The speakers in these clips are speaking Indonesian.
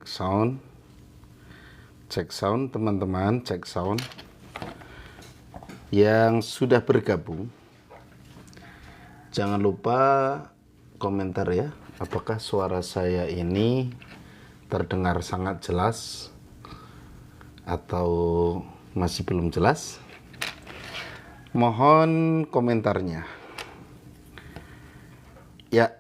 sound. Cek sound teman-teman, cek sound. Yang sudah bergabung, jangan lupa komentar ya. Apakah suara saya ini terdengar sangat jelas atau masih belum jelas? Mohon komentarnya. Ya.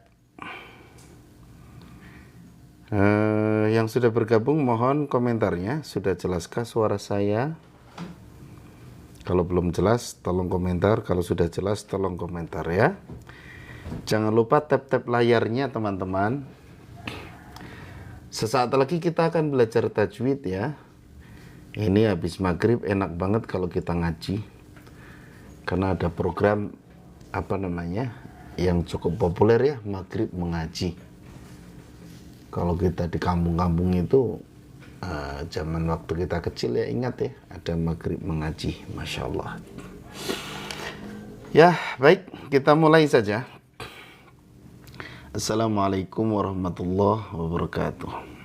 Yang sudah bergabung mohon komentarnya. Sudah jelaskah suara saya? Kalau belum jelas tolong komentar. Kalau sudah jelas tolong komentar ya. Jangan lupa tap-tap layarnya teman-teman. Sesaat lagi kita akan belajar tajwid ya. Ini habis maghrib enak banget kalau kita ngaji. Karena ada program yang cukup populer ya, maghrib mengaji. Kalau kita di kampung-kampung itu zaman waktu kita kecil ya, ingat ya, ada maghrib mengaji, Masya Allah. Ya baik, kita mulai saja. Assalamualaikum warahmatullahi wabarakatuh.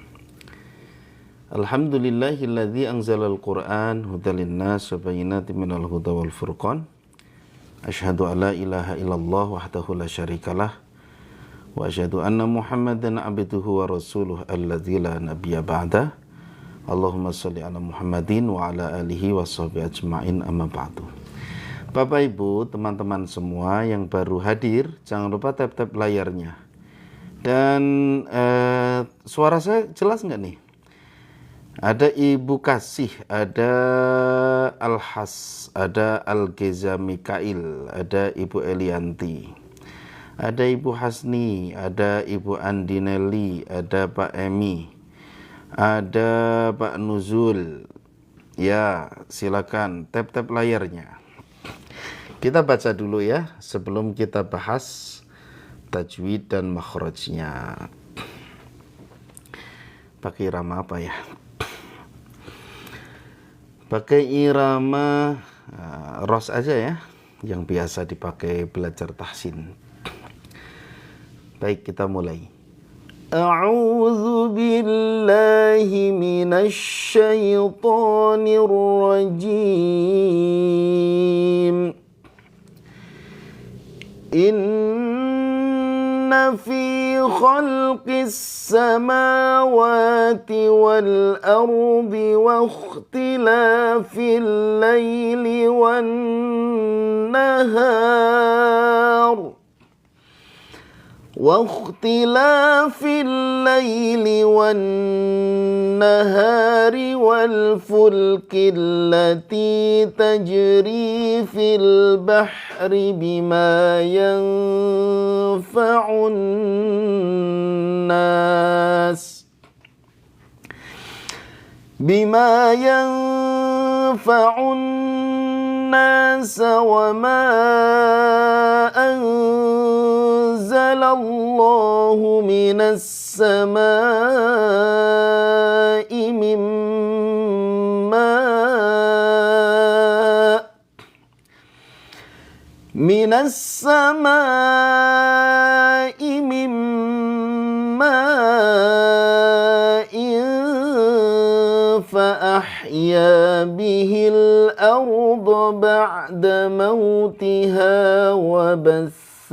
Alhamdulillahilladzi anzalal Qur'an hudal linnas wa bayyinatin minal huda wal furqan. Asyhadu an la ilaha illallah wahdahu la syarikalah wa asyhadu anna Muhammadan abduhu wa rasuluh alladzi la nabiyya ba'da. Allahumma shalli ala Muhammadin wa ala alihi wa sahbihi ajma'in, amma ba'du. Bapak Ibu, teman-teman semua yang baru hadir, jangan lupa tap-tap layarnya. Dan suara saya jelas nggak nih? Ada Ibu Kasih, ada Al-Has, ada Al-Geza Mikail, ada Ibu Elianti, ada Ibu Hasni, ada Ibu Andinelli, ada Pak Emi, ada Pak Nuzul. Ya, silakan tap-tap layarnya. Kita baca dulu ya sebelum kita bahas tajwid dan makhrajnya. Pakai irama apa ya? Pakai irama ros aja ya, yang biasa dipakai belajar tahsin. Baik, kita mulai. A'udzu billahi minasy syaithanir rajim. Inna fi khalqis samawati wal ardi wa ikhtilafil laili wan nahar wal fulki allati tajri fil bahri bima yanfa'un nas wa ma anzalallahu minas samaa'i min ma'in فأحيا به الأرض بعد موتها وبث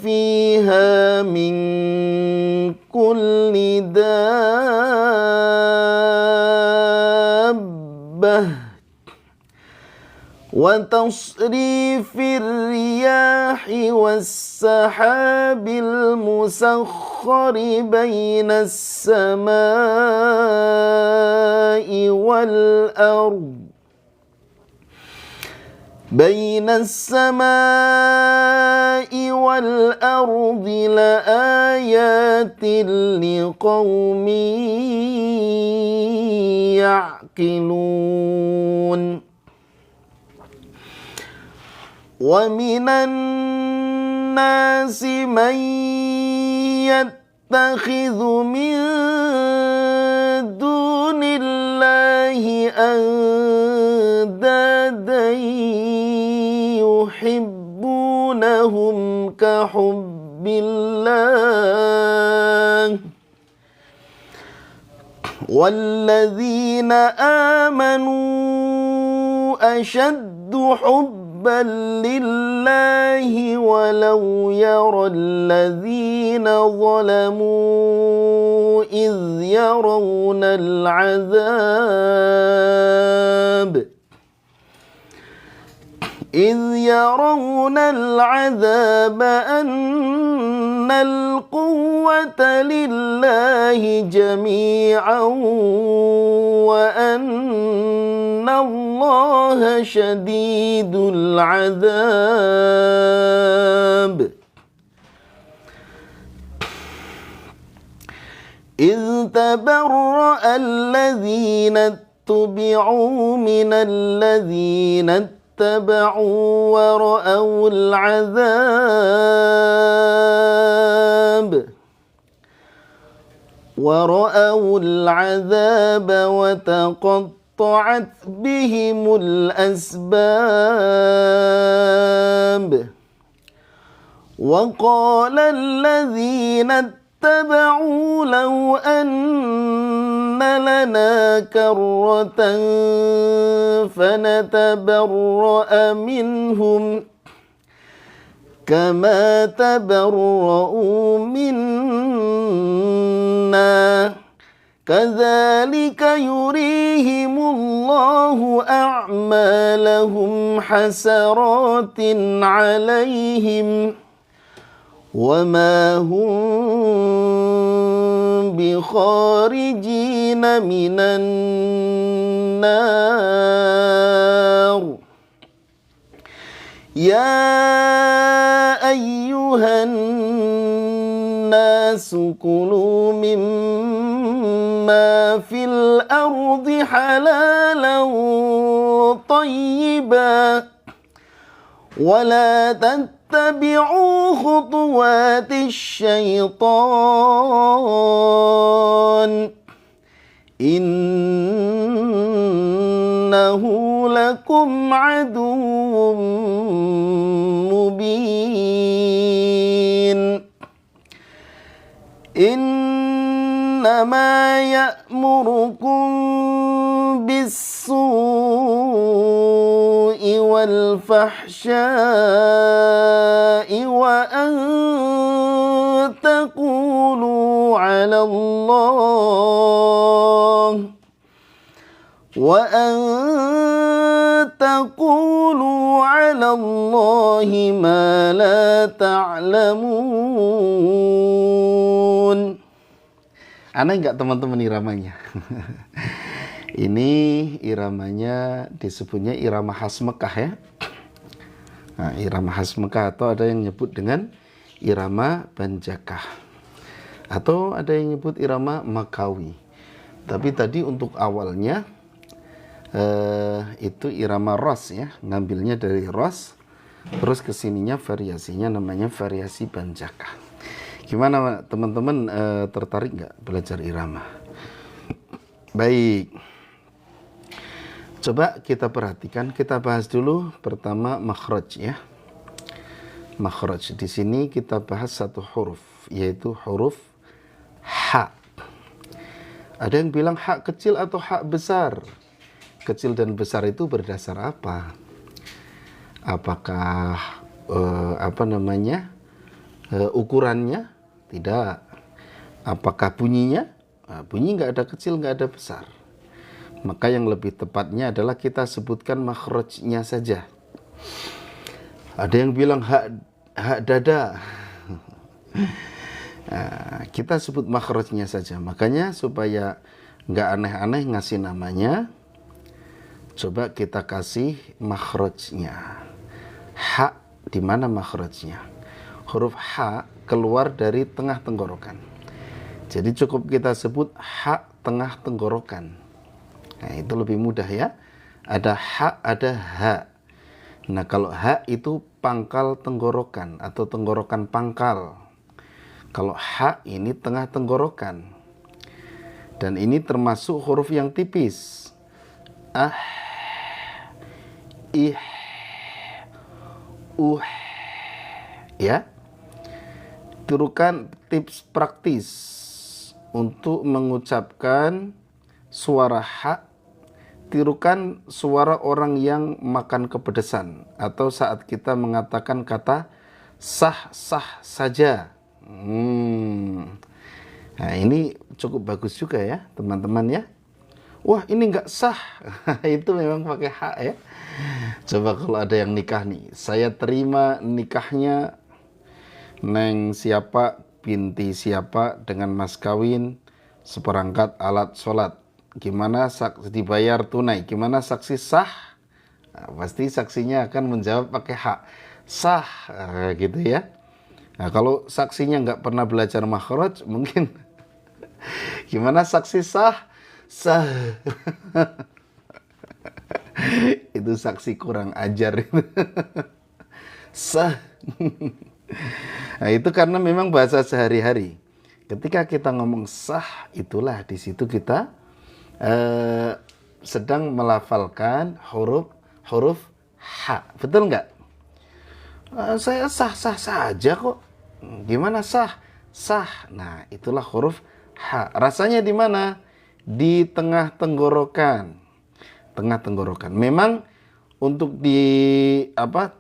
فيها من كل دابة وتصريف الرياح والسحاب المسخر بين السماء والأرض لآيات لقوم يعقلون ومن الناس من يتخذ من دون الله أندادا يحبونهم كحب بالله والذين آمنوا أشد حبا لله ولو يرى الذين ظلموا إذ يرون العذاب أن القوة لله جميعا وأن الله شديد العذاب إذ تبرأ الذين اتبعوا من الذين اتبعوا ورأوا العذاب وتقطعت بهم الأسباب وقال الذين اتبعوا لو أن لنا كرة فنتبرأ منهم كما تبرؤوا منا كذلك يريهم الله أعمالهم حسرات عليهم وما هم بخارجين من النار يا أيها الناس كلوا مما في الأرض حلالا طيبا ولا تتبعوا خطوات الشيطان إنه لكم عدو مبين إنما يأمركم بالسوء والفحشاء وأن تقولوا على الله ما لا تعلمون. Aneh nggak teman-teman iramanya? Ini iramanya disebutnya irama khas Mekah ya. Nah, irama khas Mekah atau ada yang nyebut dengan irama Banjakah. Atau ada yang nyebut irama Makawi. Tapi tadi untuk awalnya itu irama Ros ya, ngambilnya dari Ros, terus kesininya variasinya namanya variasi Banjakah. Gimana teman-teman, tertarik nggak belajar irama? Baik, coba kita perhatikan, kita bahas dulu pertama makhraj ya. Makhraj di sini kita bahas satu huruf, yaitu huruf ha. Ada yang bilang ha kecil atau ha besar. Kecil dan besar itu berdasar apa? Apakah ukurannya? Tidak. Apakah bunyinya? Nah, bunyi nggak ada kecil, nggak ada besar. Maka yang lebih tepatnya adalah kita sebutkan makhrajnya saja. Ada yang bilang hak dada. Nah, kita sebut makhrajnya saja. Makanya supaya nggak aneh-aneh ngasih namanya, coba kita kasih makhrajnya. Ha, di mana makhrajnya? Huruf ha keluar dari tengah tenggorokan. Jadi cukup kita sebut ha tengah tenggorokan. Nah, itu lebih mudah ya. Ada ha, ada ha. Nah, kalau ha itu pangkal tenggorokan atau tenggorokan pangkal. Kalau ha ini tengah tenggorokan. Dan ini termasuk huruf yang tipis. Ah, ih, ya. Tirukan tips praktis untuk mengucapkan suara ha. Tirukan suara orang yang makan kepedesan atau saat kita mengatakan kata sah-sah saja. Nah, ini cukup bagus juga ya teman-teman ya. Wah, ini nggak sah. Itu memang pakai hak ya. Coba kalau ada yang nikah nih, saya terima nikahnya Neng siapa binti siapa dengan mas kawin seperangkat alat sholat. Gimana saksi dibayar tunai? Gimana saksi sah? Nah, pasti saksinya akan menjawab pakai hak. Sah, gitu ya. Nah, kalau saksinya nggak pernah belajar makhraj, mungkin gimana saksi sah? Sah. Itu saksi kurang ajar. Sah. Nah, itu karena memang bahasa sehari-hari. Ketika kita ngomong sah, itulah di situ kita sedang melafalkan huruf ha. Betul nggak? Saya sah-sah saja kok. Gimana sah? Sah. Nah, itulah huruf ha. Rasanya di mana? Di tengah tenggorokan. Tengah tenggorokan. Memang untuk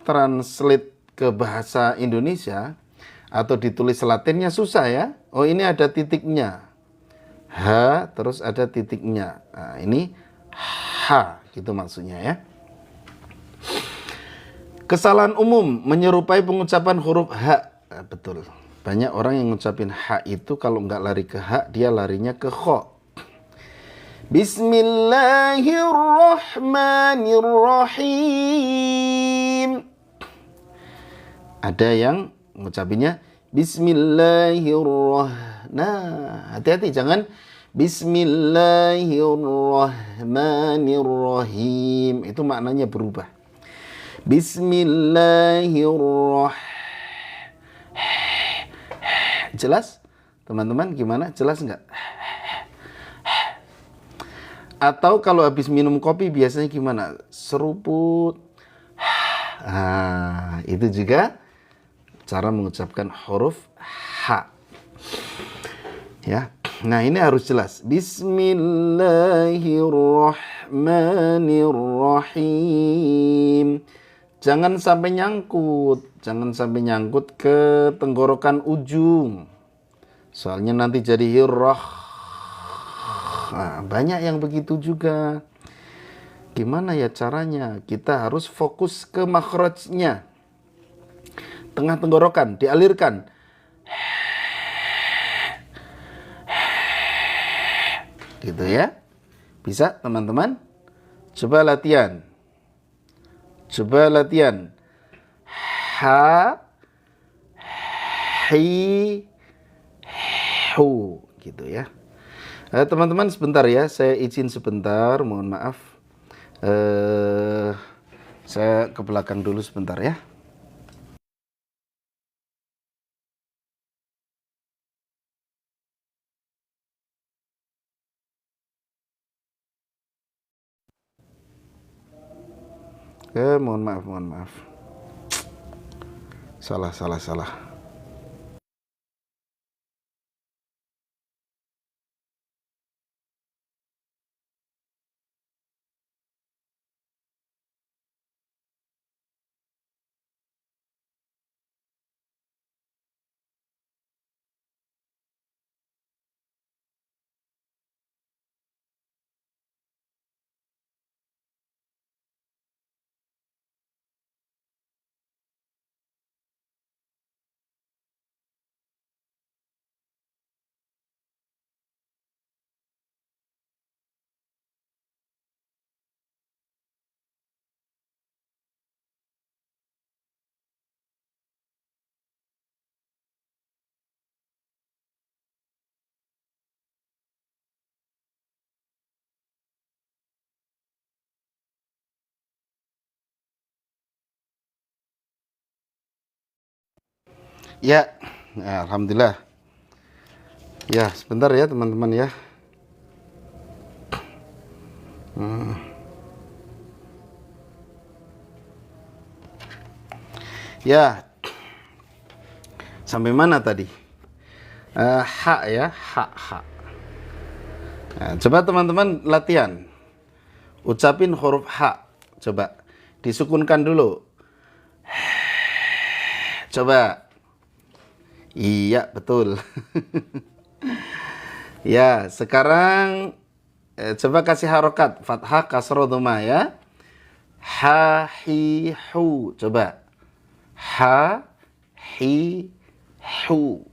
translate ke bahasa Indonesia atau ditulis Latinnya susah ya. Oh, ini ada titiknya. H terus ada titiknya. Nah, ini H gitu maksudnya ya. Kesalahan umum menyerupai pengucapan huruf H. Nah, betul. Banyak orang yang ngucapin H itu kalau nggak lari ke H, dia larinya ke Kho. Bismillahirrahmanirrahim. Ada yang ngucapinnya Bismillahirrahmanirrahim. Nah, hati-hati jangan Bismillahirrahmanirrahim. Itu maknanya berubah. Bismillahirrahmanirrahim. Jelas? Teman-teman gimana? Jelas nggak? Atau kalau habis minum kopi biasanya gimana? Seruput. Nah, itu juga cara mengucapkan huruf H. Ya. Nah, ini harus jelas. Bismillahirrahmanirrahim. Jangan sampai nyangkut. Jangan sampai nyangkut ke tenggorokan ujung. Soalnya nanti jadi hirrah. Nah, banyak yang begitu juga. Gimana ya caranya? Kita harus fokus ke makhrajnya. Tengah tenggorokan, dialirkan. Gitu ya. Bisa teman-teman? Coba latihan. Coba latihan. Ha, hi, hu. Gitu ya. Teman-teman sebentar ya. Saya izin sebentar. Mohon maaf. Saya ke belakang dulu sebentar ya. Mohon maaf, mohon maaf. Salah. Ya, alhamdulillah. Ya, sebentar ya teman-teman ya. Ya, Sampai mana tadi? Ha ya, ha. Nah, coba teman-teman latihan. Ucapin huruf ha. Coba disukunkan dulu. Coba. Iya, betul. Ya, sekarang coba kasih harokat. Fathah, kasroh, dhamma ya. Ha, hi, hu. Coba. Ha, hi, hu.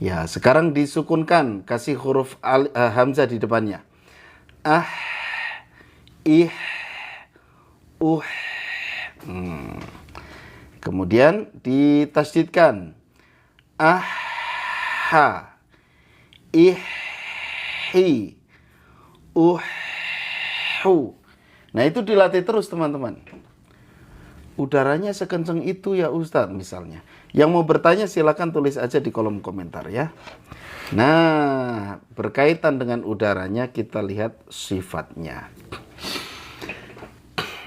Ya, sekarang disukunkan. Kasih huruf hamzah di depannya. Ah, ih, Kemudian ditasydidkan. Ah, ha, ih, hi, hu. Nah, itu dilatih terus teman-teman. Udaranya sekencang itu ya Ustadz misalnya. Yang mau bertanya silakan tulis aja di kolom komentar ya. Nah, berkaitan dengan udaranya kita lihat sifatnya.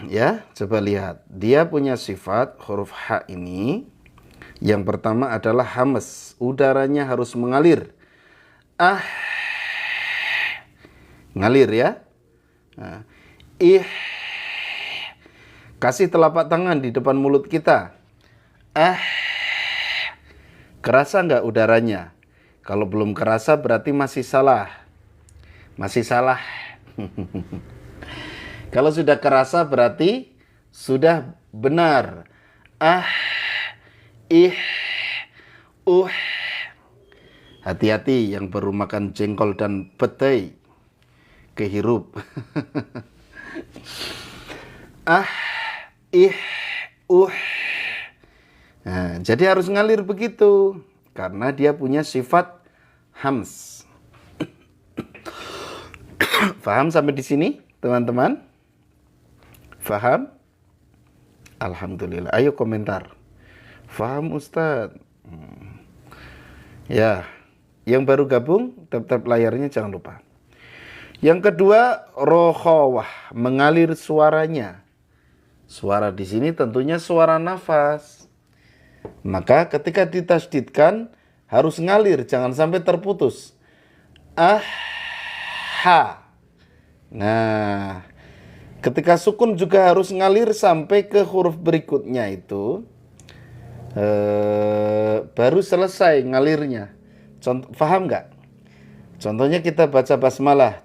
Ya, coba lihat. Dia punya sifat huruf H ini. Yang pertama adalah hamas. Udaranya harus mengalir. Ah. Ngalir ya. Nah, ih. Kasih telapak tangan di depan mulut kita. Ah. Kerasa nggak udaranya? Kalau belum kerasa berarti masih salah. Masih salah. Kalau sudah kerasa berarti sudah benar. Ah, ih, Hati-hati yang baru makan jengkol dan petai. Kehirup. Ah, ih, Nah, jadi harus ngalir begitu. Karena dia punya sifat hams. Faham sampai di sini, teman-teman? Faham? Alhamdulillah. Ayo komentar. Faham Ustadz? Ya, yang baru gabung, tap-tap layarnya jangan lupa. Yang kedua, rokhawah, mengalir suaranya. Suara di sini tentunya suara nafas. Maka ketika ditasydidkan harus ngalir, jangan sampai terputus. Ah, ha. Nah, ketika sukun juga harus ngalir sampai ke huruf berikutnya itu. Baru selesai ngalirnya. Faham nggak? Contohnya kita baca basmalah.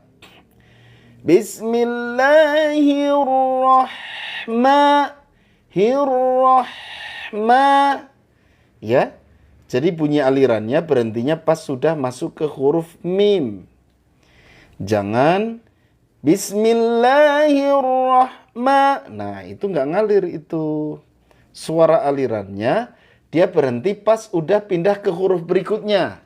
Bismillahirrahmanirrahim. Ya. Jadi bunyi alirannya berhentinya pas sudah masuk ke huruf mim. Jangan Bismillahirrahmanirrahim. Nah, itu nggak ngalir itu. Suara alirannya dia berhenti pas udah pindah ke huruf berikutnya.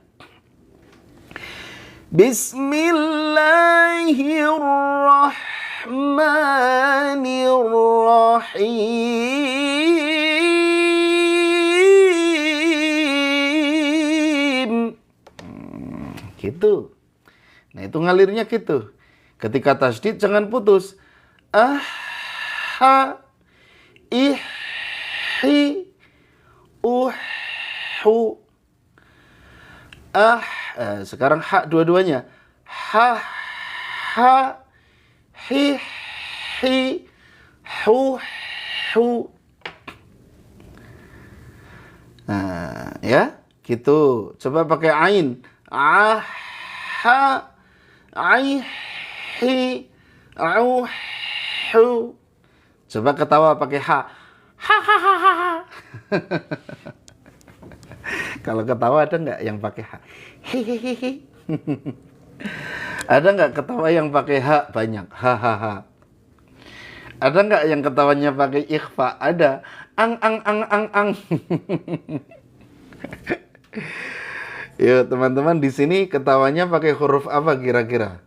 Bismillahirrahmanirrahim. Gitu. Nah, itu ngalirnya gitu. Ketika tasydid jangan putus. Ah, ha, ih, hi, hu. Ah, sekarang ha dua-duanya. Ha, hi, hu. Nah, ya, gitu. Coba pakai ain. Ah, ha, ai, hi, hu. Coba ketawa pakai ha. Ha. Kalau ketawa ada nggak yang pakai ha? Hihihi. Ada nggak ketawa yang pakai ha banyak? Ha. Ada nggak yang ketawanya pakai ikhfa? Ada. Ang. Yo teman-teman, di sini ketawanya pakai huruf apa kira-kira?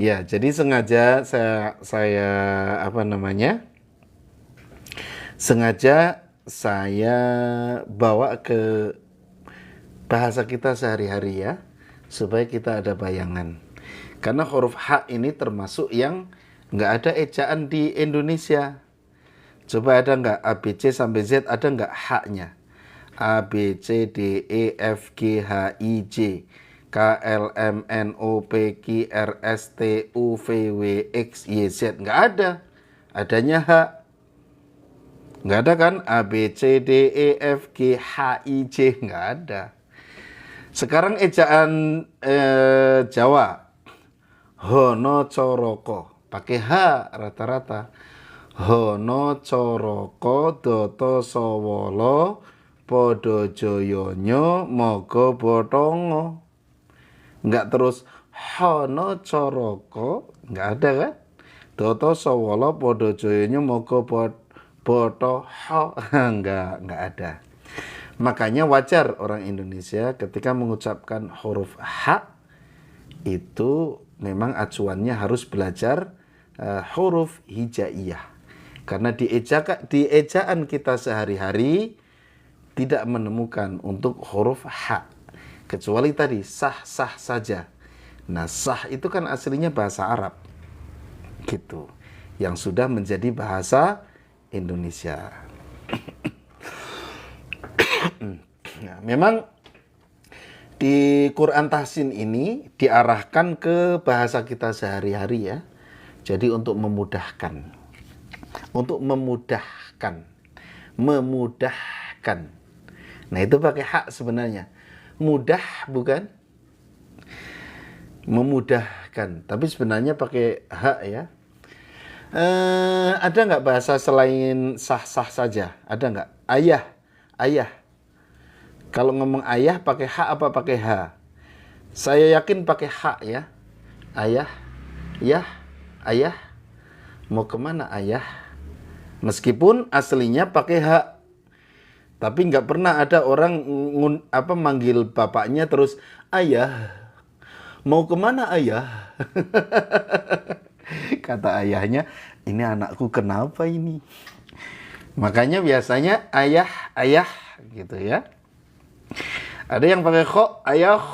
Ya, jadi sengaja saya sengaja saya bawa ke bahasa kita sehari-hari ya, supaya kita ada bayangan. Karena huruf H ini termasuk yang nggak ada ejaan di Indonesia. Coba ada nggak ABC sampai Z, ada nggak H-nya? A, B, C, D, E, F, G, H, I, J, K, L, M, N, O, P, Q, R, S, T, U, V, W, X, Y, Z. Nggak ada. Adanya H. Nggak ada kan? A, B, C, D, E, F, G, H, I, J. Nggak ada. Sekarang ejaan Jawa. Hono coroko. Pakai H rata-rata. Hono coroko doto sowolo podo joyonyo mogo botongo. Nggak terus hono coroko. Nggak ada kan? Doto sowolo podo joyonyo mogo boto ho. Nggak ada. Makanya wajar orang Indonesia ketika mengucapkan huruf H itu memang acuannya harus belajar huruf hijaiyah. Karena di ejaan kita sehari-hari tidak menemukan untuk huruf H. Kecuali tadi sah-sah saja. Nah, sah itu kan aslinya bahasa Arab. Gitu. Yang sudah menjadi bahasa Indonesia. Nah, memang di Quran Tahsin ini diarahkan ke bahasa kita sehari-hari ya. Jadi untuk memudahkan. Untuk memudahkan. Memudahkan. Nah, itu pakai hak sebenarnya. Mudah bukan? Memudahkan. Tapi sebenarnya pakai hak ya. Ada nggak bahasa selain sah-sah saja? Ada nggak? Ayah. Ayah. Kalau ngomong ayah pakai H apa pakai H? Saya yakin pakai H ya. Ayah, yah, ayah. Mau kemana ayah? Meskipun aslinya pakai H. Tapi nggak pernah ada orang manggil bapaknya terus ayah. Mau kemana ayah? Kata ayahnya, ini anakku kenapa ini? Makanya biasanya ayah, ayah gitu ya. Ada yang pakai kho, ayah.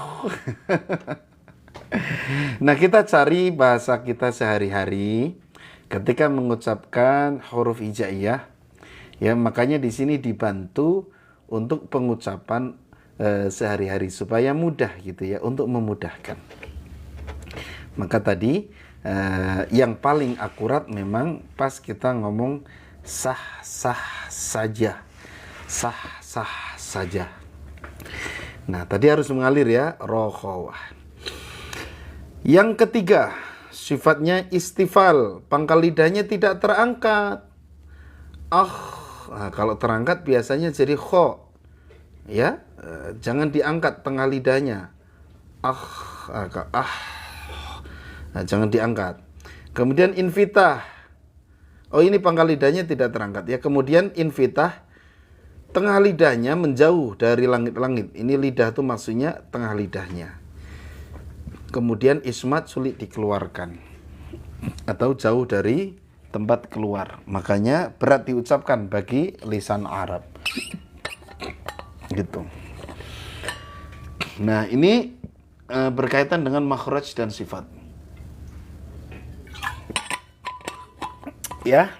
Nah, kita cari bahasa kita sehari-hari ketika mengucapkan huruf hijaiyah. Ya, makanya di sini dibantu untuk pengucapan sehari-hari supaya mudah gitu ya, untuk memudahkan. Maka tadi yang paling akurat memang pas kita ngomong sah-sah saja. Sah-sah saja. Nah, tadi harus mengalir ya, rokhawah. Yang ketiga, sifatnya istifal, pangkal lidahnya tidak terangkat. Nah, kalau terangkat biasanya jadi kho. Ya, jangan diangkat tengah lidahnya. Nah, jangan diangkat. Kemudian infitah. Oh, ini pangkal lidahnya tidak terangkat ya. Kemudian infitah, tengah lidahnya menjauh dari langit-langit. Ini lidah itu maksudnya tengah lidahnya. Kemudian ismat, sulit dikeluarkan. Atau jauh dari tempat keluar. Makanya berat diucapkan bagi lisan Arab. Gitu. Nah, ini berkaitan dengan makhraj dan sifat. Ya.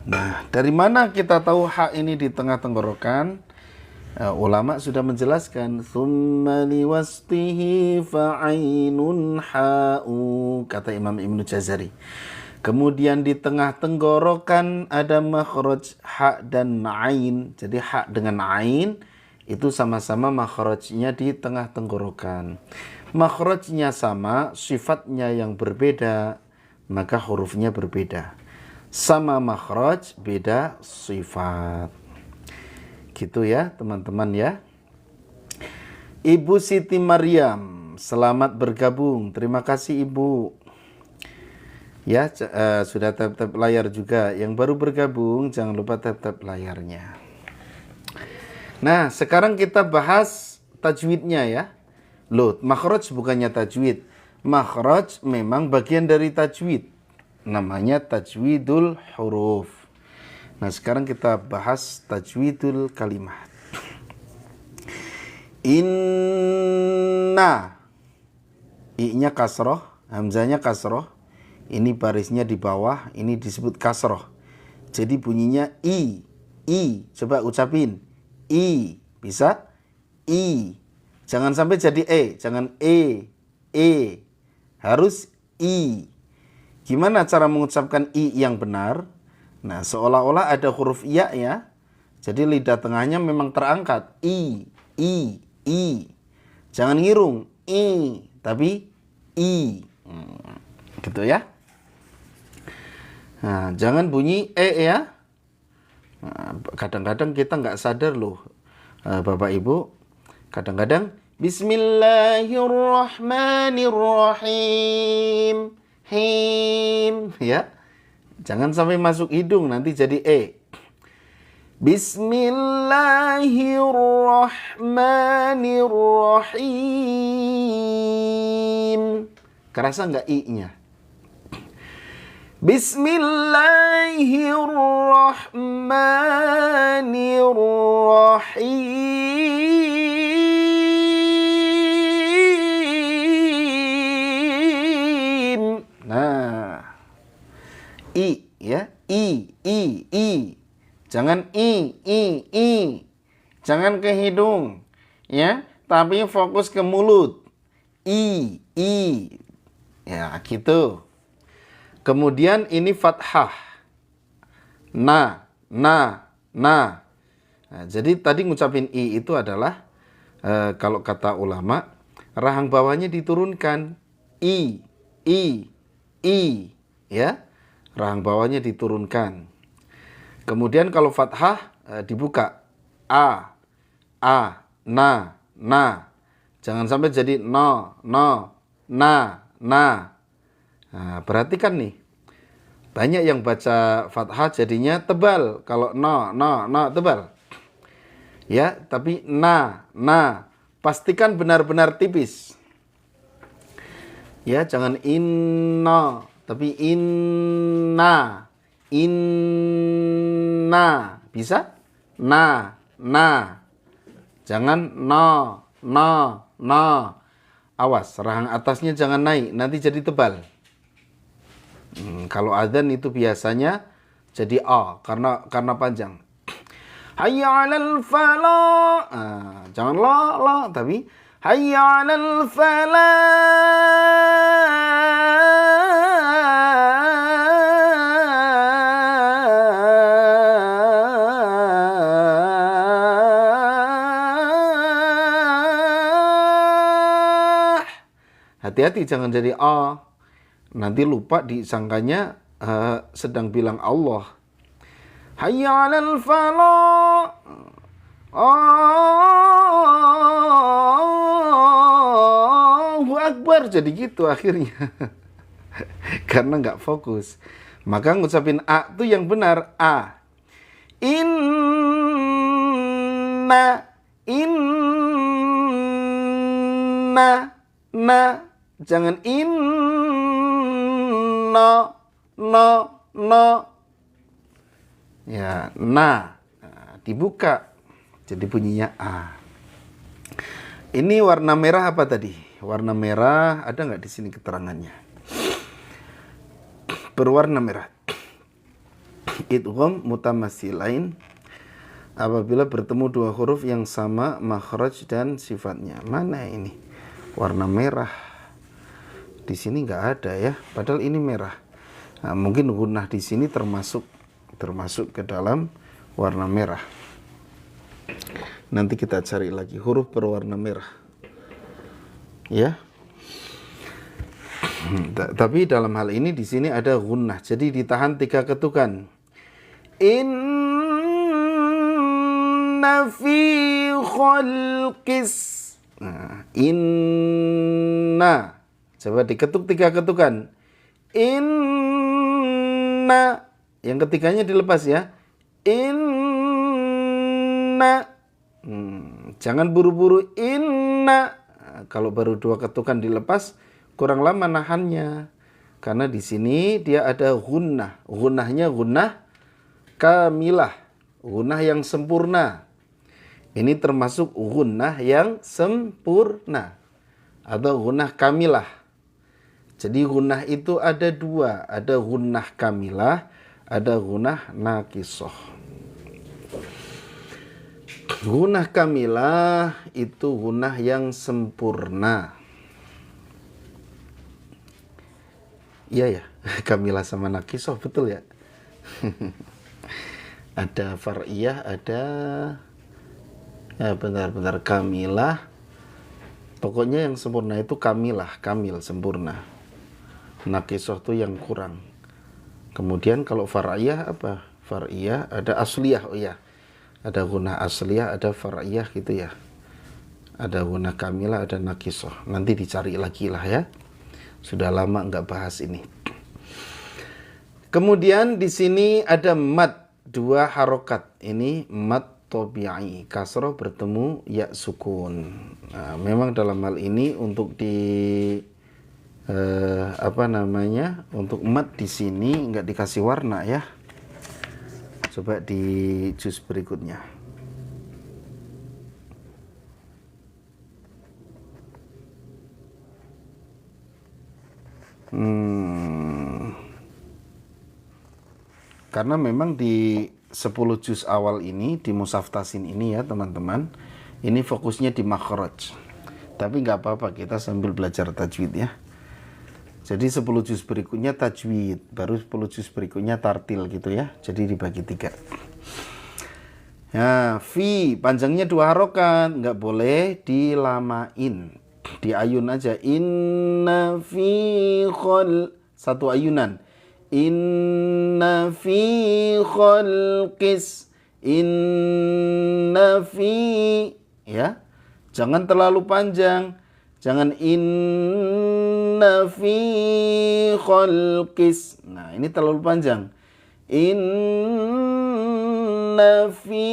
Nah, dari mana kita tahu hak ini di tengah tenggorokan? Ulama sudah menjelaskan, "Tsumma liwasfihi fa'ainun ha'u," kata Imam Ibnu Jazari. Kemudian di tengah tenggorokan ada makhraj ha dan ain. Jadi ha dengan ain itu sama-sama makhrajnya di tengah tenggorokan. Makhrajnya sama, sifatnya yang berbeda, maka hurufnya berbeda. Sama makhraj, beda sifat. Gitu ya teman-teman ya. Ibu Siti Maryam, selamat bergabung. Terima kasih Ibu. Ya, sudah tap-tap layar juga. Yang baru bergabung, jangan lupa tap-tap layarnya. Nah, sekarang kita bahas tajwidnya ya. Loh, makhraj bukannya tajwid. Makhraj memang bagian dari tajwid. Namanya tajwidul huruf. Nah, sekarang kita bahas tajwidul kalimat. Inna. I-nya kasroh, hamzanya kasroh. Ini barisnya di bawah, ini disebut kasroh. Jadi bunyinya i. I. Coba ucapin. I. Bisa? I. Jangan sampai jadi E. Jangan E. E. Harus I. Gimana cara mengucapkan I yang benar? Nah, seolah-olah ada huruf ya ya. Jadi lidah tengahnya memang terangkat. I. I. I. Jangan ngirung. I. Tapi I. Gitu ya. Nah, jangan bunyi E ya. Nah, kadang-kadang kita nggak sadar loh, Bapak Ibu. Kadang-kadang Bismillahirrahmanirrahim. Him, ya. Jangan sampai masuk hidung nanti jadi E. Bismillahirrahmanirrahim. Kerasa nggak I-nya? Bismillahirrahmanirrahim. Nah, I ya, I. Jangan I. Jangan ke hidung, ya, tapi fokus ke mulut. I. Ya, gitu. Kemudian ini fathah. Nah. Nah, jadi tadi ngucapin I itu adalah kalau kata ulama, rahang bawahnya diturunkan. I. Ya. Rahang bawahnya diturunkan. Kemudian kalau fathah dibuka. A. Na. Jangan sampai jadi no. Na. Nah, perhatikan nih. Banyak yang baca fathah jadinya tebal. Kalau no tebal. Ya, tapi na. Pastikan benar-benar tipis. Ya, jangan inna, tapi inna. Bisa? Na. Jangan no. Awas, rahang atasnya jangan naik, nanti jadi tebal. Kalau adzan itu biasanya jadi A karena panjang. Hayya 'alal falah. Jangan la, tapi hayya 'alal Hati-hati jangan jadi A. Nanti lupa disangkanya sedang bilang Allah. Hayya 'alal falah. Allahu Akbar. Jadi gitu akhirnya. Karena nggak fokus. Maka ngucapin A itu yang benar. A. Inna. Jangan inna. No. Ya, nah, dibuka. Jadi bunyinya A. Ini warna merah apa tadi? Warna merah ada nggak di sini keterangannya? Berwarna merah. Idgham mutamatsilain apabila bertemu dua huruf yang sama makhraj dan sifatnya. Mana ini? Warna merah. Di sini nggak ada ya, padahal ini merah. Nah, mungkin gunnah di sini termasuk ke dalam warna merah. Nanti kita cari lagi huruf berwarna merah. Ya. Tapi dalam hal ini di sini ada gunnah. Jadi ditahan 3 ketukan. Inna fi khalqis. Nah, inna. Coba diketuk 3 ketukan. Inna. Yang ketiganya dilepas ya. Inna. Jangan buru-buru inna. Kalau baru 2 ketukan dilepas, kurang lama nahannya. Karena di sini dia ada gunnah. Gunnahnya gunnah kamilah. Gunnah yang sempurna. Ini termasuk gunnah yang sempurna. Atau gunnah kamilah. Jadi gunnah itu ada 2. Ada gunnah kamilah, ada gunnah nakisah. Gunah kamilah itu gunah yang sempurna. Iya ya, kamilah sama nakisoh betul ya. Ada far'iyah, ada benar-benar kamilah. Pokoknya yang sempurna itu kamilah, kamil, sempurna. Nakisoh itu yang kurang. Kemudian kalau far'iyah apa? Far'iyah ada asliyah, oh ya. Ada gunah asliyah, ada far'iyah gitu ya. Ada gunah kamilah, ada nakisoh. Nanti dicari lagi lah ya. Sudah lama nggak bahas ini. Kemudian di sini ada mad, 2 harokat. Ini mad tabi'i, kasroh bertemu ya sukun. Nah, memang dalam hal ini untuk di untuk mad di sini nggak dikasih warna ya. Coba di juz berikutnya. Karena memang di 10 juz awal ini, di Mushaf Tasin ini ya teman-teman, ini fokusnya di makhraj. Tapi nggak apa-apa, kita sambil belajar tajwid ya. Jadi 10 juz berikutnya tajwid, baru 10 juz berikutnya tartil gitu ya. Jadi dibagi 3. Ya, fi panjangnya 2 harokat, nggak boleh dilamain. Diayun aja. Inna fi khol, 1 ayunan. Inna fi khalqis, inna fi, ya. Jangan terlalu panjang. Jangan inna fi khalqis. Nah, ini terlalu panjang. Inna fi,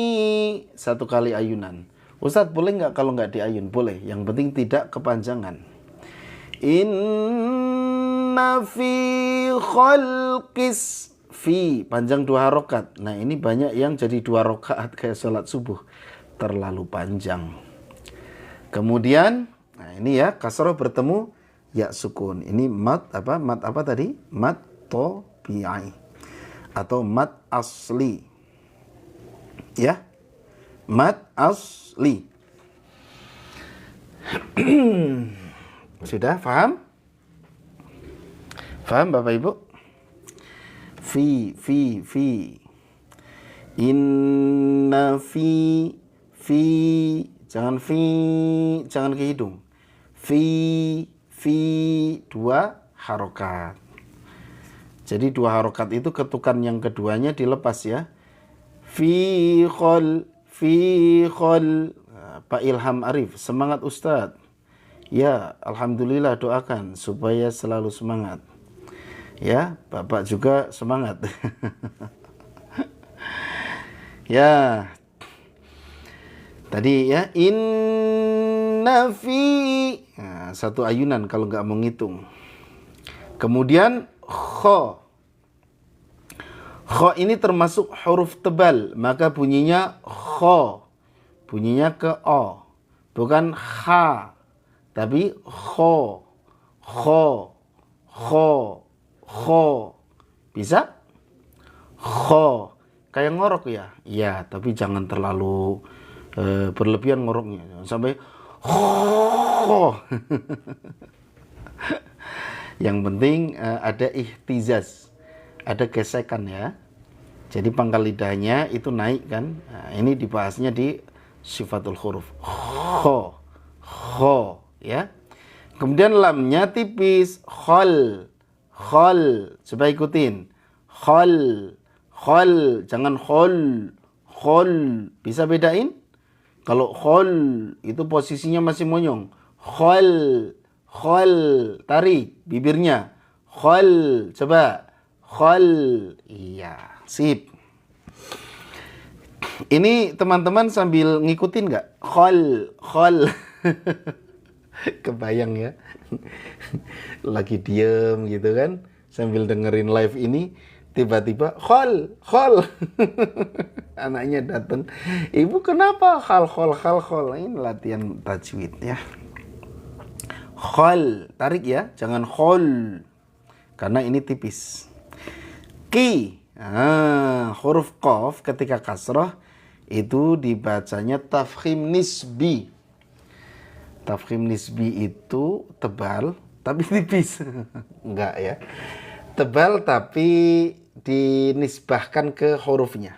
1 kali ayunan. Ustadz, boleh nggak kalau nggak diayun? Boleh. Yang penting tidak kepanjangan. Inna fi khalqis, fi panjang 2 harokat. Nah, ini banyak yang jadi 2 rakaat kayak sholat subuh, terlalu panjang. Kemudian nah ini ya, kasroh bertemu ya sukun. Ini mad apa? Mad apa tadi? Mad tabi'i atau mad asli. Ya. Mad asli. Sudah paham? Paham Bapak Ibu? Fi. Inna fi. Jangan ke hidung. Fi 2 harokat. Jadi 2 harokat itu ketukan yang keduanya dilepas ya. Fi khol. Pak Ilham Arif, semangat Ustadz. Ya, alhamdulillah, doakan supaya selalu semangat. Ya, Bapak juga semangat. Ya. Tadi ya, inna fi. Nah, 1 ayunan kalau nggak mau ngitung. Kemudian kho. Kho ini termasuk huruf tebal, maka bunyinya kho. Bunyinya ke o. Bukan kha, tapi kho. Bisa? Kho. Kayak ngorok ya? Iya, tapi jangan terlalu berlebihan ngoroknya. Jangan sampai kho. Yang penting ada ihtizaz. Ada gesekan ya. Jadi pangkal lidahnya itu naik kan. Nah, ini dibahasnya di sifatul huruf. Kho. Ya. Kemudian lamnya tipis. Khol. Coba ikutin. Khol. Jangan khol. Bisa bedain? Kalau khol itu posisinya masih monyong. Khol. Tarik bibirnya. Khol. Coba. Khol. Iya. Sip. Ini teman-teman sambil ngikutin nggak? Khol. Kebayang ya. Lagi diem gitu kan, sambil dengerin live ini, tiba-tiba khol. Anaknya datang, ibu kenapa khol. Ini latihan tajwid ya. Khol, tarik ya, jangan khol, karena ini tipis. Ki, huruf qaf ketika kasrah itu dibacanya tafkhim nisbi. Tafkhim nisbi itu tebal tapi tipis. Enggak ya. Tebal tapi dinisbahkan ke hurufnya.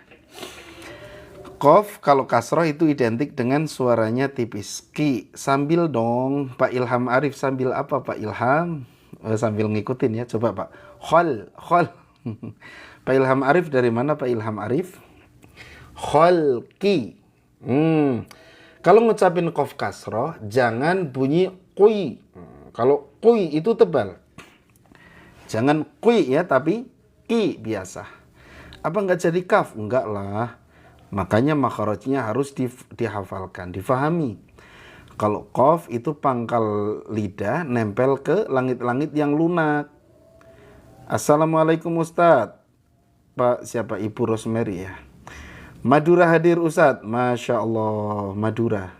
Qaf kalau kasroh itu identik dengan suaranya tipis. Ki, sambil dong Pak Ilham Arif. Sambil apa Pak Ilham? Sambil ngikutin ya, coba Pak. Khol. Pak Ilham Arif dari mana Pak Ilham Arif? Kholki. Kalau ngucapin qaf kasroh, jangan bunyi kui. Kalau kui itu tebal. Jangan kui ya, tapi ki biasa. Apa enggak jadi kaf? Enggak lah. Makanya makharajnya harus dihafalkan, difahami. Kalau qaf itu pangkal lidah nempel ke langit-langit yang lunak. Assalamualaikum Ustadz. Pak siapa? Ibu Rosemary ya. Madura hadir Ustadz. Masya Allah, Madura.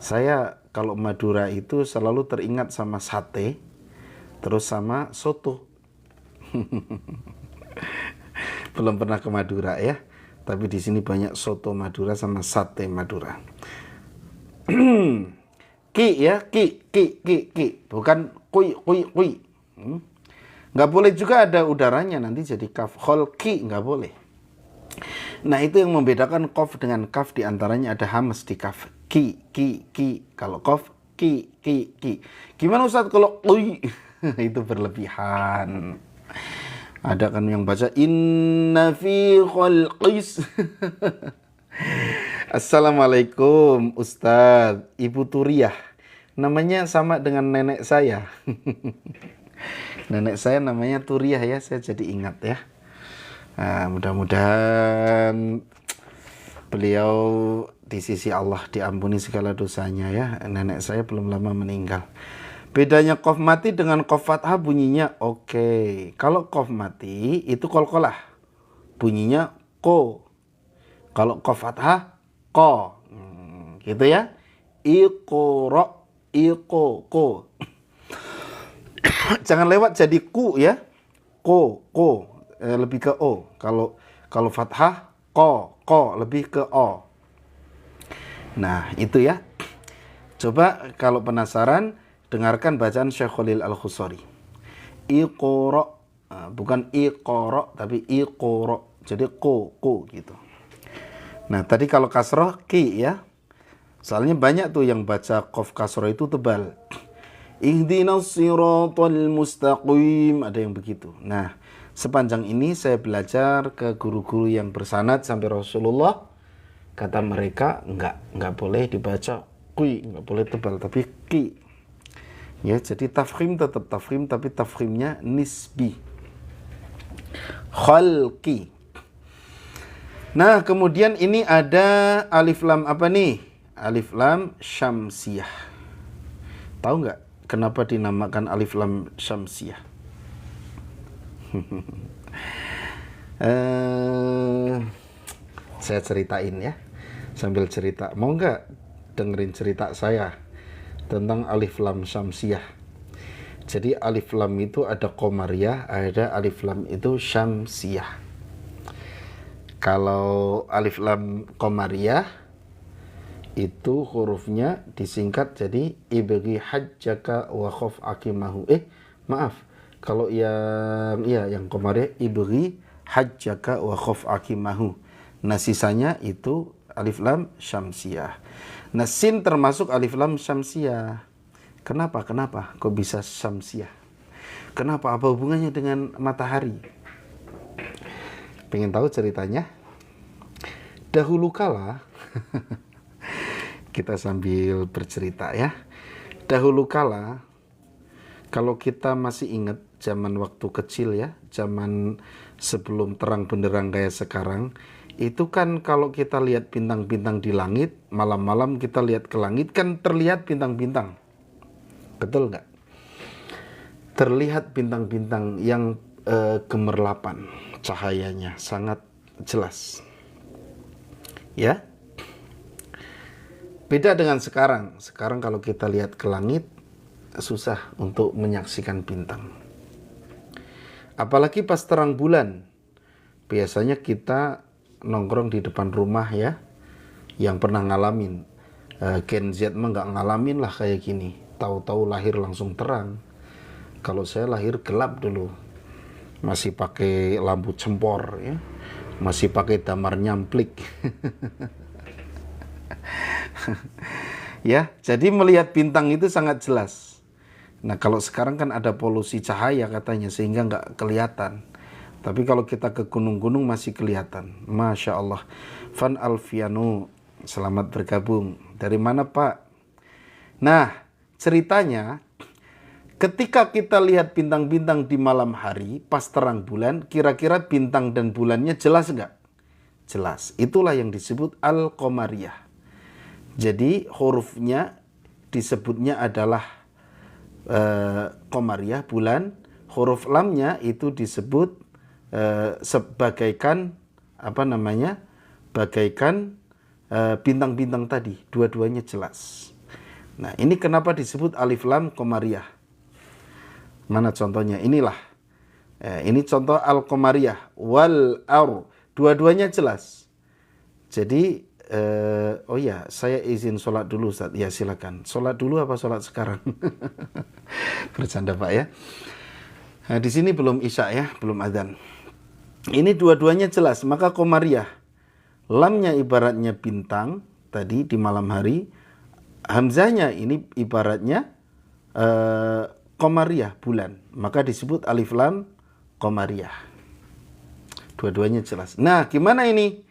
Saya kalau Madura itu selalu teringat sama sate, terus sama soto. Belum pernah ke Madura ya, tapi di sini banyak soto Madura sama sate Madura. Ki ya, ki, bukan kui. Nggak boleh juga ada udaranya, nanti jadi kaf. Kholki nggak boleh. Nah itu yang membedakan qaf dengan kaf, diantaranya ada hamas di kaf. Ki. Kalau qaf ki. Gimana Ustaz kalau kui? Itu berlebihan. Ada kan yang baca inna fi khalqis. Assalamualaikum Ustaz, Ibu Turiah. Namanya sama dengan nenek saya. Nenek saya namanya Turiah ya, saya jadi ingat ya. Nah, mudah-mudahan beliau di sisi Allah diampuni segala dosanya ya. Nenek saya belum lama meninggal. Bedanya qaf mati dengan qaf fathah bunyinya oke. Kalau qaf mati itu qalqalah. Bunyinya ko. Kalau qaf fathah ko. Gitu ya. Iqra, ko. Jangan lewat jadi ku ya. Ko. Lebih ke o. Kalau fathah ko lebih ke o. Nah itu ya. Coba kalau penasaran, dengarkan bacaan Syekh Khalil Al-Khusari. Iqra, bukan iqra tapi iqra. Jadi ko gitu. Nah tadi kalau kasroh ki ya. Soalnya banyak tuh yang baca qaf kasroh itu tebal. Ihdinas siratal mustaqim, ada yang begitu. Nah sepanjang ini saya belajar ke guru-guru yang bersanad sampai Rasulullah, kata mereka enggak boleh dibaca kui, enggak boleh tebal, tapi ki. Ya, jadi tafkhim tetap tafkhim, tapi tafkhimnya nisbi. Khalqi. Nah, kemudian ini ada alif lam apa nih? Alif lam syamsiyah. Tahu enggak kenapa dinamakan alif lam syamsiyah? Saya ceritain ya, sambil cerita. Mau nggak dengerin cerita saya tentang alif lam syamsiyah? Jadi alif lam itu ada qamariyah, ada alif lam itu syamsiyah. Kalau alif lam qamariyah itu hurufnya disingkat jadi ibghi hajjaka wa khaf akimahu. Maaf. Kalau yang qamariyah ibghi hajjaka wa khaf akimahu. Nah sisanya itu alif lam syamsiyah. Nah sin termasuk alif lam syamsiyah. Kenapa? Kok bisa syamsiyah? Kenapa? Apa hubungannya dengan matahari? Pengen tahu ceritanya? Dahulu kala kita sambil bercerita ya. Dahulu kala, kalau kita masih ingat zaman waktu kecil ya, zaman sebelum terang benderang kayak sekarang, itu kan kalau kita lihat bintang-bintang di langit, malam-malam kita lihat ke langit kan terlihat bintang-bintang. Betul nggak? Terlihat bintang-bintang yang gemerlapan, cahayanya sangat jelas. Ya? Beda dengan sekarang. Sekarang kalau kita lihat ke langit, susah untuk menyaksikan bintang. Apalagi pas terang bulan. Biasanya kita nongkrong di depan rumah ya, yang pernah ngalamin. Gen Z mah nggak ngalamin lah kayak gini. Tahu-tahu lahir langsung terang. Kalau saya lahir gelap dulu. Masih pakai lampu cempor ya. Masih pakai damar nyamplik. Ya, jadi melihat bintang itu sangat jelas. Nah, kalau sekarang kan ada polusi cahaya katanya sehingga nggak kelihatan. Tapi kalau kita ke gunung-gunung masih kelihatan. Masya Allah. Van Alfiano, selamat bergabung. Dari mana Pak? Nah, ceritanya ketika kita lihat bintang-bintang di malam hari, pas terang bulan, kira-kira bintang dan bulannya jelas nggak? Jelas. Itulah yang disebut Al-Qamariyah. Jadi hurufnya disebutnya adalah Qamariyah, bulan. Huruf lamnya itu disebut sebagaikan bagaikan bintang-bintang tadi. Dua-duanya jelas. Nah, ini kenapa disebut alif lam Qamariyah? Mana contohnya? Inilah. Ini contoh Al-Qamariyah. Wal ar. Dua-duanya jelas. Jadi, oh ya, saya izin sholat dulu Ustaz. Ya silakan. Sholat dulu apa sholat sekarang? Bercanda Pak ya. Nah, di sini belum isya ya, belum adzan. Ini dua-duanya jelas. Maka Qamariyah. Lamnya ibaratnya bintang tadi di malam hari. Hamzahnya ini ibaratnya Qamariyah, bulan. Maka disebut alif lam Qamariyah. Dua-duanya jelas. Nah, gimana ini?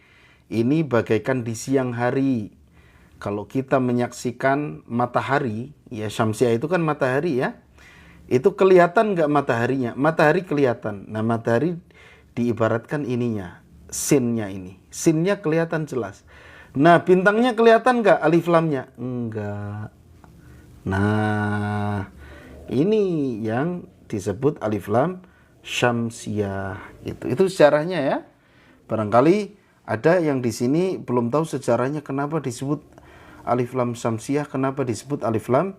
Ini bagaikan di siang hari. Kalau kita menyaksikan matahari, ya Syamsiah itu kan matahari ya. Itu kelihatan nggak mataharinya? Matahari kelihatan. Nah, matahari diibaratkan ininya, sinnya ini. Sinnya kelihatan jelas. Nah, bintangnya kelihatan nggak alif lamnya? Enggak. Nah, ini yang disebut alif lam Syamsiah. Itu sejarahnya ya. Barangkali ada yang di sini belum tahu sejarahnya kenapa disebut alif lam Syamsiah, kenapa disebut alif lam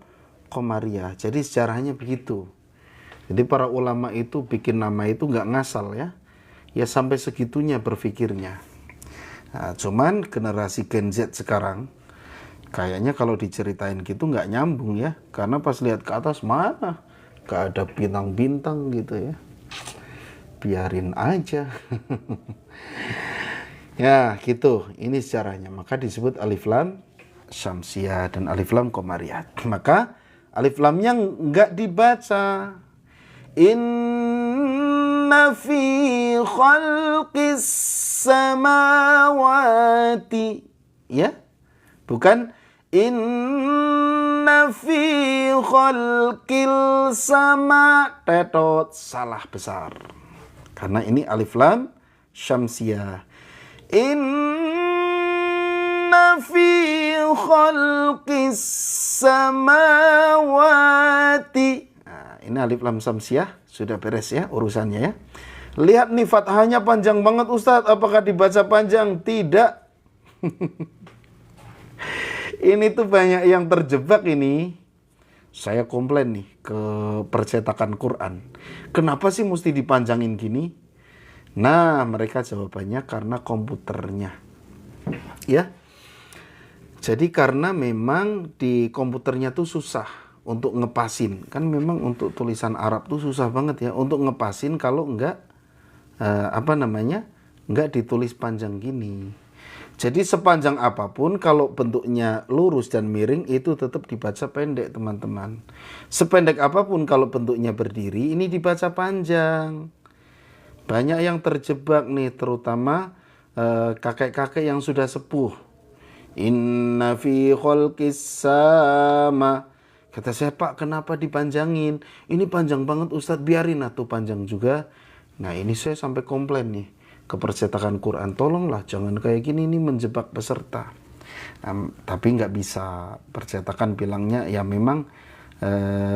Qamariyah. Jadi sejarahnya begitu. Jadi para ulama itu bikin nama itu nggak ngasal ya. Ya sampai segitunya berpikirnya. Nah, cuman generasi Gen Z sekarang kayaknya kalau diceritain gitu nggak nyambung ya. Karena pas lihat ke atas mana nggak ada bintang-bintang gitu ya. Biarin aja. Ya gitu, ini sejarahnya. Maka disebut alif lam Syamsiah dan alif lam Qamariyah. Maka alif lamnya nggak dibaca. Inna fi khalqis samawati. Ya, bukan inna fi khalqil sama. Tetot, salah besar. Karena ini alif lam Syamsiah. Inna fi khalqis samawati. Nah, ini alif lam Syamsiah sudah beres ya urusannya ya. Lihat nih fathahnya panjang banget Ustadz. Apakah dibaca panjang? Tidak. Ini tuh banyak yang terjebak ini. Saya komplain nih ke percetakan Quran. Kenapa sih mesti dipanjangin gini? Nah, mereka jawabannya karena komputernya. Ya. Jadi karena memang di komputernya tuh susah untuk ngepasin. Kan memang untuk tulisan Arab tuh susah banget ya untuk ngepasin kalau enggak enggak ditulis panjang gini. Jadi sepanjang apapun kalau bentuknya lurus dan miring itu tetap dibaca pendek, teman-teman. Sependek apapun kalau bentuknya berdiri ini dibaca panjang. Banyak yang terjebak nih, terutama kakek-kakek yang sudah sepuh. Inna fi khalqis sama. Kata saya, Pak, kenapa dipanjangin? Ini panjang banget Ustadz, biarin atau panjang juga. Nah, ini saya sampai komplain nih ke percetakan Quran. Tolonglah, jangan kayak gini, ini menjebak peserta. Tapi nggak bisa. Percetakan bilangnya ya memang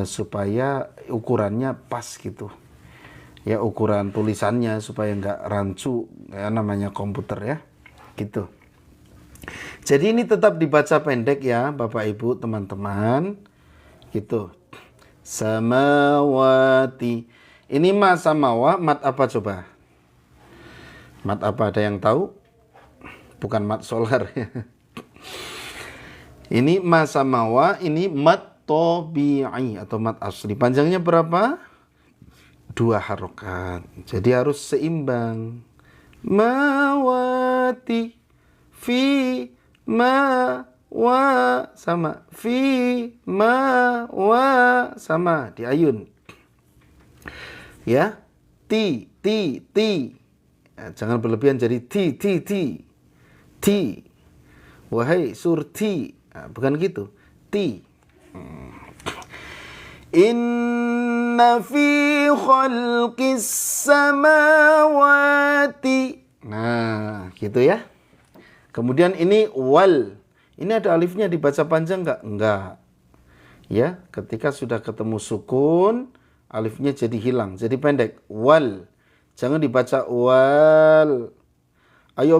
supaya ukurannya pas gitu. Ya ukuran tulisannya supaya nggak rancu, ya namanya komputer ya, gitu. Jadi ini tetap dibaca pendek ya Bapak Ibu teman-teman, gitu. Samawati. Ini ma samawa, mat apa coba? Mat apa, ada yang tahu? Bukan mat solar ya. Ini ma sama wa, ini mad tabi'i atau mad asli. Panjangnya berapa? 2 harokat. Jadi harus seimbang. Mawati fi ma wa sama fi ma wa sama di ayun. Ya, ti. Ya, jangan berlebihan jadi ti. Wahai surti. Nah, bukan gitu. Ti. Inna fi khalqis samawati. Nah, gitu ya. Kemudian ini wal. Ini ada alifnya dibaca panjang enggak? Enggak. Ya, ketika sudah ketemu sukun, alifnya jadi hilang, jadi pendek. Wal. Jangan dibaca wal. Ayo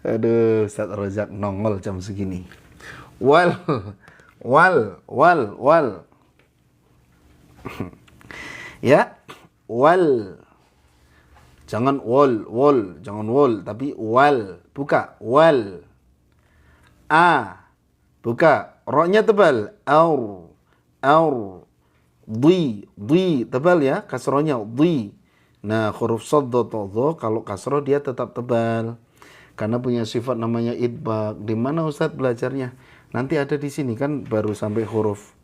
Aduh, Ustaz Rozak nongol jam segini. Wal. Ya, wal. Jangan wol, jangan wol, tapi wal. Buka, wal. A. Buka, ro-nya tebal. Aur. Di, tebal ya, kasrohnya di. Nah, huruf shad atau dha kalau kasroh dia tetap tebal. Karena punya sifat namanya idbaq. Di mana Ustaz belajarnya? Nanti ada di sini kan baru sampai huruf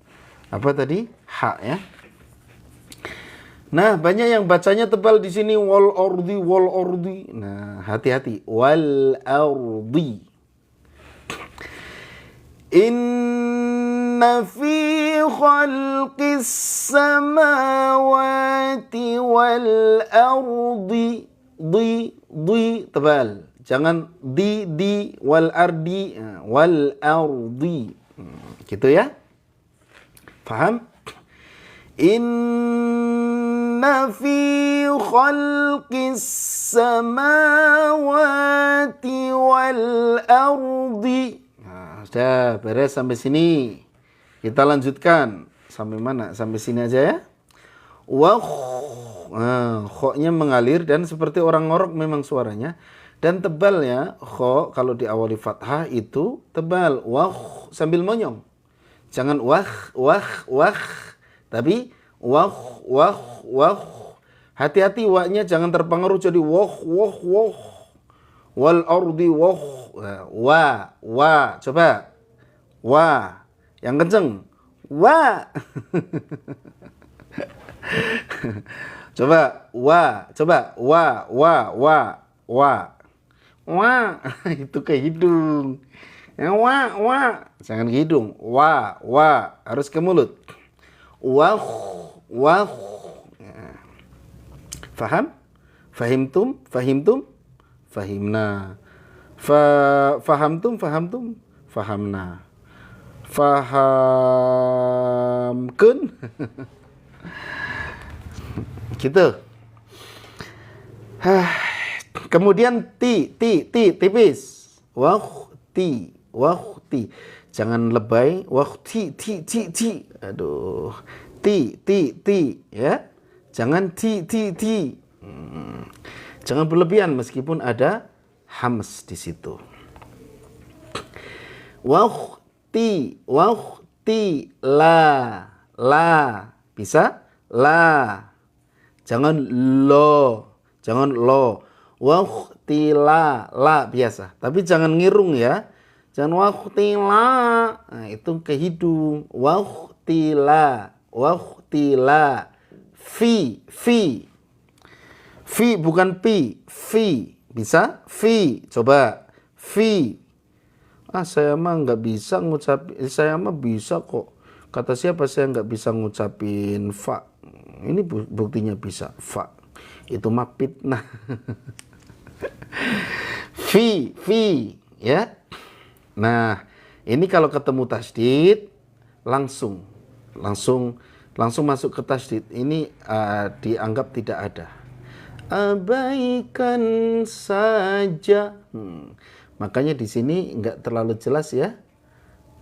apa tadi? Ha ya. Nah, banyak yang bacanya tebal di sini wal ardi. Nah, hati-hati. Wal ardi. Inna fi khalqis samawati wal ardi. Di tebal. Jangan di wal ardi. Wal ardi. Gitu ya. Paham? Inna fi khalqis samawati wal ardi. Nah, sudah beres sampai sini. Kita lanjutkan. Sampai mana? Sampai sini aja ya. Kho-nya mengalir dan seperti orang ngorok memang suaranya. Dan tebal ya. Kho kalau diawali fathah itu tebal. Sambil monyong. Jangan wah. Tapi wah. Hati-hati wa-nya jangan terpengaruh jadi wah. Wal ardi wah. Wa. Coba. Wa. Yang kenceng. Wa. Coba. Wa. Itu ke hidung. Wa. Jangan ke hidung. Wa. Harus ke mulut. Wah. Faham? Fahimtum? Fahimna. Fahamtum? Fahamna. Fahamkun? Gitu. Kemudian tipis. Wahti. Jangan lebay. Wahti. Aduh. Ti ya. Jangan ti. Jangan berlebihan meskipun ada hams di situ. Wahti la. Bisa? La. Jangan lo. Wahti la biasa. Tapi jangan ngirung ya. Jangan wahti la. Nah, itu ke hidung. Wahti la. Fi bukan pi. Fi. Bisa? Fi. Coba. Fi. Saya mah nggak bisa ngucapin. Saya mah bisa kok. Kata siapa saya nggak bisa ngucapin fa. Ini buktinya bisa. Fa. Itu mah fitnah. Fi. Ya. Nah, ini kalau ketemu tasdid langsung masuk ke tasdid. Ini dianggap tidak ada. Abaikan saja. Makanya di sini nggak terlalu jelas ya.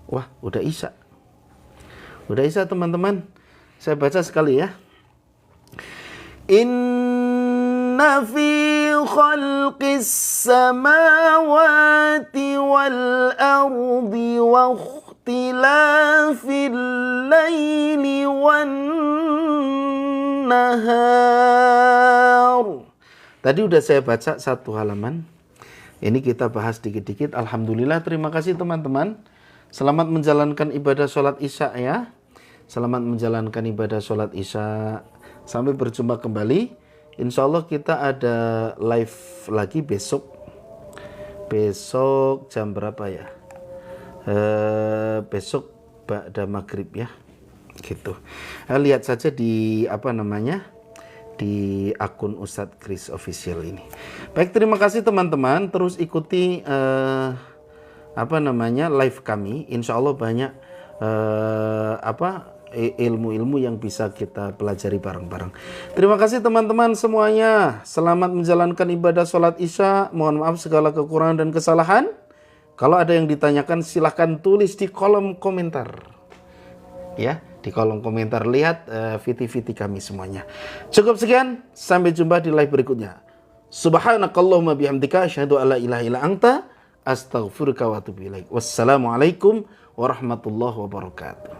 Wah, udah isya teman-teman. Saya baca sekali ya. Inna fi khalqis samawati wal ardi wa ikhtilafil laili wan nahar. Tadi udah saya baca satu halaman. Ini kita bahas dikit-dikit. Alhamdulillah, terima kasih teman-teman. Selamat menjalankan ibadah sholat isya ya. Selamat menjalankan ibadah sholat isya. Sampai berjumpa kembali. Insya Allah kita ada live lagi besok. Besok jam berapa ya? Besok ba'da maghrib ya. Gitu. Lihat saja di di akun Ustadz Kris Official ini. Baik, terima kasih teman-teman. Terus ikuti live kami. Insya Allah banyak ilmu-ilmu yang bisa kita pelajari bareng-bareng. Terima kasih teman-teman semuanya. Selamat menjalankan ibadah sholat isya. Mohon maaf segala kekurangan dan kesalahan. Kalau ada yang ditanyakan silahkan tulis di kolom komentar. Ya, di kolom komentar lihat VT-VT kami semuanya. Cukup sekian, sampai jumpa di live berikutnya. Subhanakallahumma bihamdika asyhadu alla ilaha illa anta astaghfiruka wa atubu ilaik. Wassalamualaikum warahmatullahi wabarakatuh.